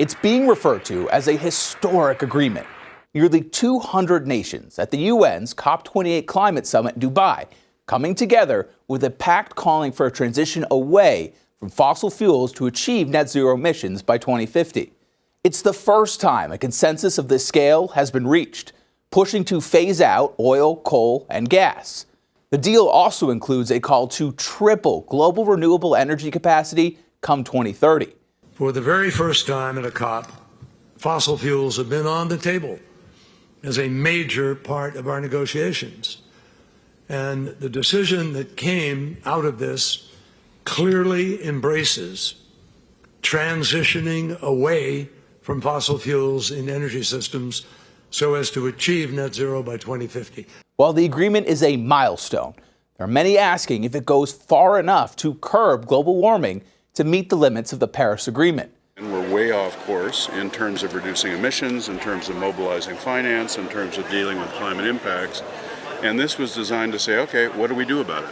It's being referred to as a historic agreement. Nearly 200 nations at the UN's COP28 climate summit in Dubai coming together with a pact calling for a transition away from fossil fuels to achieve net zero emissions by 2050. It's the first time a consensus of this scale has been reached, pushing to phase out oil, coal, and gas. The deal also includes a call to triple global renewable energy capacity come 2030. For the very first time at a COP, fossil fuels have been on the table as a major part of our negotiations. And the decision that came out of this clearly embraces transitioning away from fossil fuels in energy systems so as to achieve net zero by 2050. While the agreement is a milestone, there are many asking if it goes far enough to curb global warming to meet the limits of the Paris Agreement. And we're way off course in terms of reducing emissions, in terms of mobilizing finance, in terms of dealing with climate impacts. And this was designed to say, okay, what do we do about it?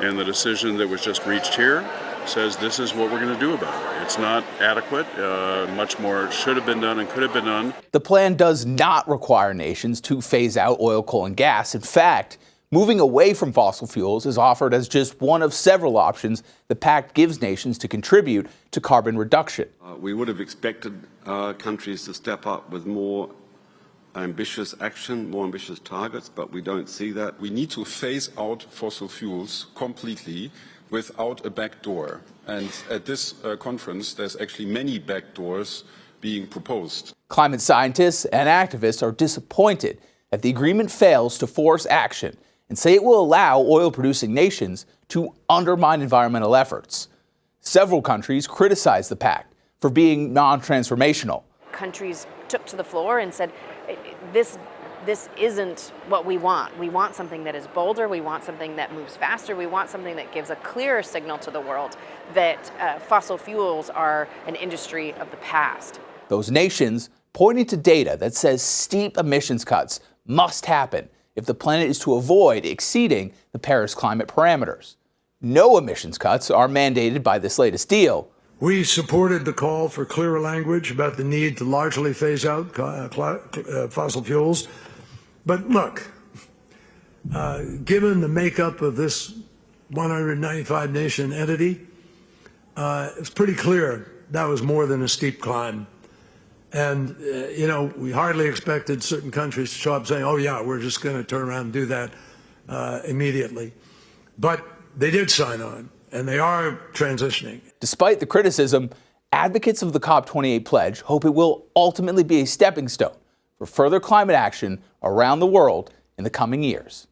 And the decision that was just reached here says this is what we're going to do about it. It's not adequate. Much more should have been done and could have been done. The plan does not require nations to phase out oil, coal, and gas. In fact, moving away from fossil fuels is offered as just one of several options the pact gives nations to contribute to carbon reduction. We would have expected countries to step up with more ambitious action, more ambitious targets, but we don't see that. We need to phase out fossil fuels completely without a back door. And at this conference, there's actually many back doors being proposed. Climate scientists and activists are disappointed that the agreement fails to force action and say it will allow oil-producing nations to undermine environmental efforts. Several countries criticize the pact for being non-transformational. Countries took to the floor and said, this isn't what we want. We want something that is bolder. We want something that moves faster. We want something that gives a clearer signal to the world that fossil fuels are an industry of the past. Those nations pointing to data that says steep emissions cuts must happen if the planet is to avoid exceeding the Paris climate parameters. No emissions cuts are mandated by this latest deal. We supported the call for clearer language about the need to largely phase out fossil fuels. But look, given the makeup of this 195-nation entity, it's pretty clear that was more than a steep climb. And, we hardly expected certain countries to show up saying, oh, yeah, we're just going to turn around and do that immediately. But they did sign on, and they are transitioning. Despite the criticism, advocates of the COP28 pledge hope it will ultimately be a stepping stone for further climate action around the world in the coming years.